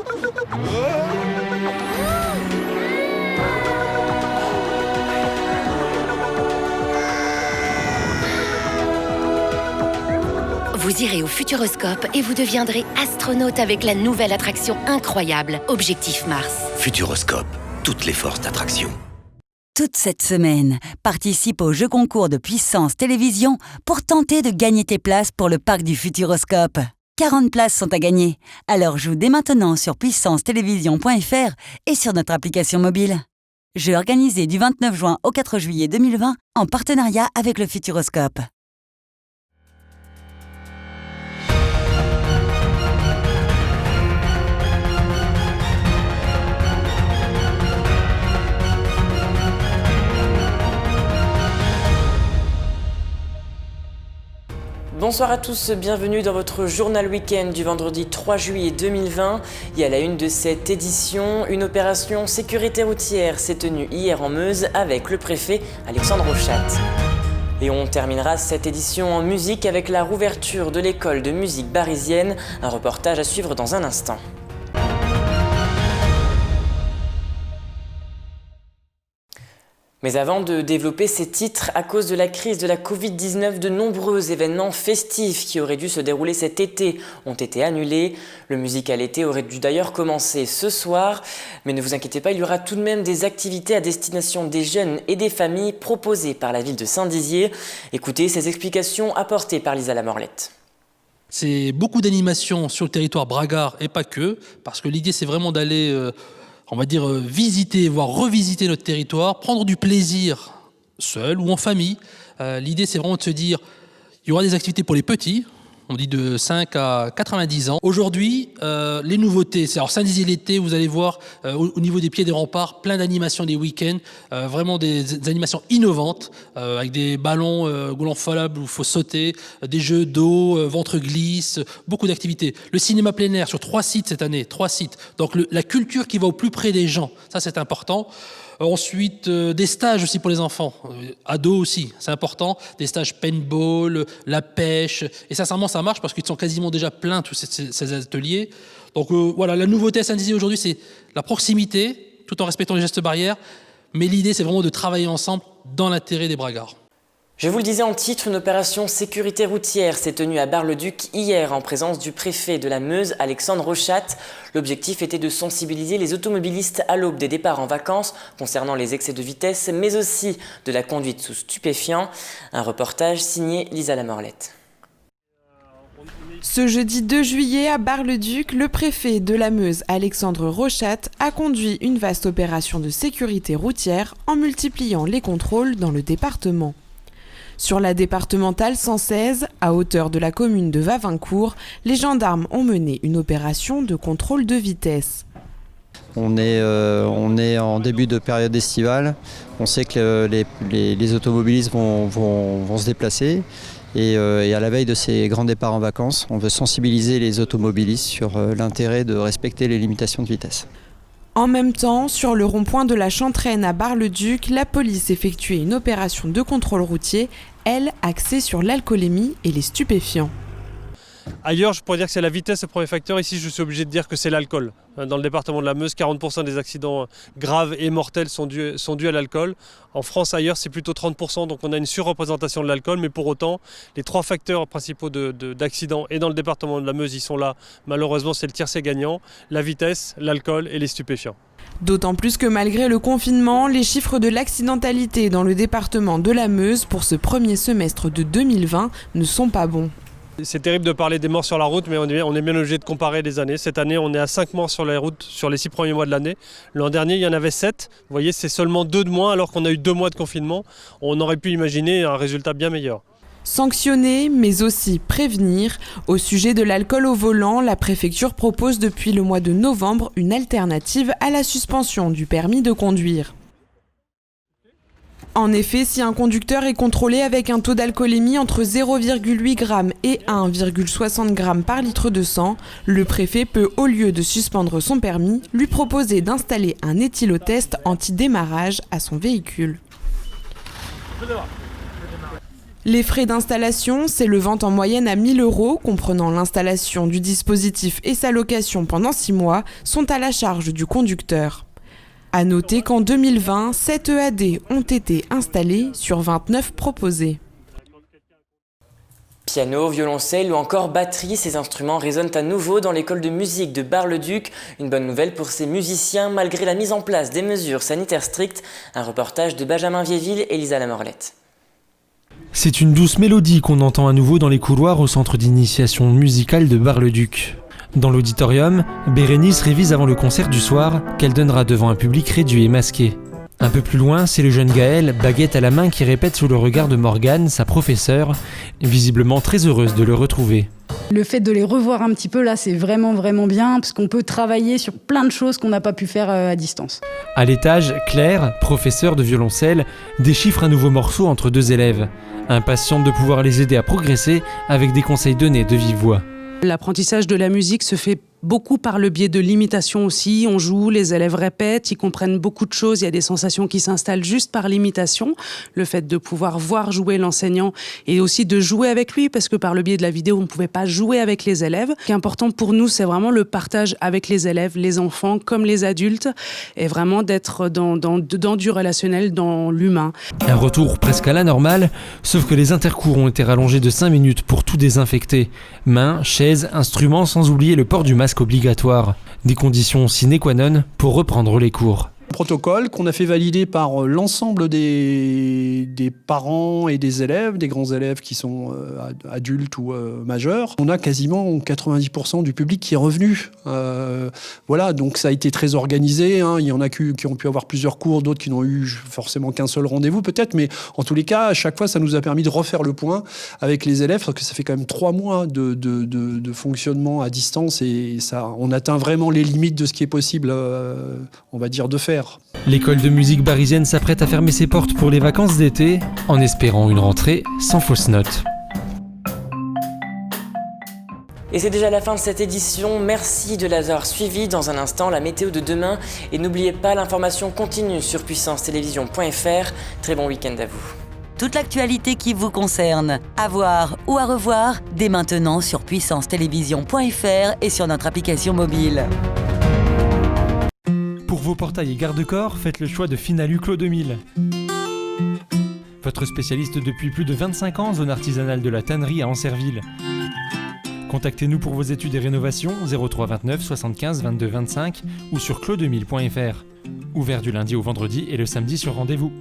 Vous irez au Futuroscope et vous deviendrez astronaute avec la nouvelle attraction incroyable, Objectif Mars. Futuroscope, toutes les forces d'attraction. Toute cette semaine, participe au jeu concours de Puissance Télévision pour tenter de gagner tes places pour le parc du Futuroscope. 40 places sont à gagner, alors joue dès maintenant sur puissancetélévision.fr et sur notre application mobile. Jeu organisé du 29 juin au 4 juillet 2020 en partenariat avec le Futuroscope. Bonsoir à tous, bienvenue dans votre journal week-end du vendredi 3 juillet 2020. Et à la une de cette édition, une opération sécurité routière s'est tenue hier en Meuse avec le préfet Alexandre Rochat. Et on terminera cette édition en musique avec la rouverture de l'école de musique barisienne, un reportage à suivre dans un instant. Mais avant de développer ces titres, à cause de la crise de la Covid-19, de nombreux événements festifs qui auraient dû se dérouler cet été ont été annulés. Le musical été aurait dû d'ailleurs commencer ce soir. Mais ne vous inquiétez pas, il y aura tout de même des activités à destination des jeunes et des familles proposées par la ville de Saint-Dizier. Écoutez ces explications apportées par Lisa Lamorlette. C'est beaucoup d'animations sur le territoire bragard et pas que, parce que l'idée c'est vraiment d'aller... on va dire visiter, voire revisiter notre territoire, prendre du plaisir seul ou en famille. L'idée, c'est vraiment de se dire, il y aura des activités pour les petits, on dit de 5 à 90 ans. Aujourd'hui, les nouveautés, c'est alors Saint-Dizier l'été, vous allez voir au niveau des pieds des remparts, plein d'animations des week-ends, vraiment des animations innovantes, avec des ballons goulants fallables où il faut sauter, des jeux d'eau, ventre glisse, beaucoup d'activités. Le cinéma plein air sur 3 sites cette année, 3 sites. Donc la culture qui va au plus près des gens, ça c'est important. Ensuite, des stages aussi pour les enfants, ados aussi, c'est important, des stages paintball, la pêche, et sincèrement ça marche parce qu'ils sont quasiment déjà pleins tous ces ateliers. Donc voilà, la nouveauté à Saint-Dizier aujourd'hui c'est la proximité, tout en respectant les gestes barrières, mais l'idée c'est vraiment de travailler ensemble dans l'intérêt des bragards. Je vous le disais en titre, une opération sécurité routière s'est tenue à Bar-le-Duc hier en présence du préfet de la Meuse, Alexandre Rochat. L'objectif était de sensibiliser les automobilistes à l'aube des départs en vacances concernant les excès de vitesse, mais aussi de la conduite sous stupéfiants. Un reportage signé Lisa Lamorlette. Ce jeudi 2 juillet à Bar-le-Duc, le préfet de la Meuse, Alexandre Rochat, a conduit une vaste opération de sécurité routière en multipliant les contrôles dans le département. Sur la départementale 116, à hauteur de la commune de Wavincourt, les gendarmes ont mené une opération de contrôle de vitesse. On est en début de période estivale. On sait que les automobilistes vont se déplacer. Et à la veille de ces grands départs en vacances, on veut sensibiliser les automobilistes sur l'intérêt de respecter les limitations de vitesse. En même temps, sur le rond-point de la Chantraine à Bar-le-Duc, la police effectuait une opération de contrôle routier, elle axée sur l'alcoolémie et les stupéfiants. Ailleurs, je pourrais dire que c'est la vitesse le premier facteur. Ici, je suis obligé de dire que c'est l'alcool. Dans le département de la Meuse, 40% des accidents graves et mortels sont dus à l'alcool. En France, ailleurs, c'est plutôt 30%. Donc on a une surreprésentation de l'alcool. Mais pour autant, les 3 facteurs principaux d'accidents et dans le département de la Meuse, ils sont là. Malheureusement, c'est le tiercé gagnant. La vitesse, l'alcool et les stupéfiants. D'autant plus que malgré le confinement, les chiffres de l'accidentalité dans le département de la Meuse pour ce premier semestre de 2020 ne sont pas bons. C'est terrible de parler des morts sur la route, mais on est bien obligé de comparer les années. Cette année, on est à 5 morts sur les routes sur les 6 premiers mois de l'année. L'an dernier, il y en avait 7. Vous voyez, c'est seulement 2 de moins alors qu'on a eu 2 mois de confinement. On aurait pu imaginer un résultat bien meilleur. Sanctionner, mais aussi prévenir. Au sujet de l'alcool au volant, la préfecture propose depuis le mois de novembre une alternative à la suspension du permis de conduire. En effet, si un conducteur est contrôlé avec un taux d'alcoolémie entre 0,8 g et 1,60 g par litre de sang, le préfet peut, au lieu de suspendre son permis, lui proposer d'installer un éthylotest anti-démarrage à son véhicule. Les frais d'installation, s'élevant en moyenne à 1 000 €, comprenant l'installation du dispositif et sa location pendant 6 mois, sont à la charge du conducteur. À noter qu'en 2020, 7 EAD ont été installés sur 29 proposés. Piano, violoncelle ou encore batterie, ces instruments résonnent à nouveau dans l'école de musique de Bar-le-Duc. Une bonne nouvelle pour ces musiciens malgré la mise en place des mesures sanitaires strictes. Un reportage de Benjamin Viéville et Lisa Lamorlette. C'est une douce mélodie qu'on entend à nouveau dans les couloirs au centre d'initiation musicale de Bar-le-Duc. Dans l'auditorium, Bérénice révise avant le concert du soir qu'elle donnera devant un public réduit et masqué. Un peu plus loin, c'est le jeune Gaël, baguette à la main, qui répète sous le regard de Morgane, sa professeure, visiblement très heureuse de le retrouver. Le fait de les revoir un petit peu là, c'est vraiment bien parce qu'on peut travailler sur plein de choses qu'on n'a pas pu faire à distance. À l'étage, Claire, professeure de violoncelle, déchiffre un nouveau morceau entre 2 élèves, impatiente de pouvoir les aider à progresser avec des conseils donnés de vive voix. L'apprentissage de la musique se fait beaucoup par le biais de l'imitation aussi. On joue, les élèves répètent, ils comprennent beaucoup de choses. Il y a des sensations qui s'installent juste par l'imitation. Le fait de pouvoir voir jouer l'enseignant et aussi de jouer avec lui, parce que par le biais de la vidéo, on ne pouvait pas jouer avec les élèves. Ce qui est important pour nous, c'est vraiment le partage avec les élèves, les enfants comme les adultes, et vraiment d'être dans du relationnel, dans l'humain. Un retour presque à la normale, sauf que les intercours ont été rallongés de 5 minutes pour tout désinfecter. Mains, chaises, instruments, sans oublier le port du masque obligatoire. Des conditions sine qua non pour reprendre les cours. Protocole qu'on a fait valider par l'ensemble des parents et des élèves, des grands élèves qui sont adultes ou majeurs. On a quasiment 90% du public qui est revenu. Voilà, donc ça a été très organisé. Hein. Il y en a qui ont pu avoir plusieurs cours, d'autres qui n'ont eu forcément qu'un seul rendez-vous peut-être, mais en tous les cas, à chaque fois, ça nous a permis de refaire le point avec les élèves, parce que ça fait quand même 3 mois de fonctionnement à distance et ça, on atteint vraiment les limites de ce qui est possible, on va dire, de faire. L'école de musique barisienne s'apprête à fermer ses portes pour les vacances d'été, en espérant une rentrée sans fausses notes. Et c'est déjà la fin de cette édition, merci de l'avoir suivi. Dans un instant, la météo de demain. Et n'oubliez pas, l'information continue sur puissancetélévision.fr. Très bon week-end à vous. Toute l'actualité qui vous concerne, à voir ou à revoir, dès maintenant sur puissancetélévision.fr et sur notre application mobile. Pour vos portails et garde-corps, faites le choix de Finalu Clos 2000. Votre spécialiste depuis plus de 25 ans, zone artisanale de la tannerie à Ancerville. Contactez-nous pour vos études et rénovations 03 29 75 22 25 ou sur clos2000.fr. Ouvert du lundi au vendredi et le samedi sur rendez-vous.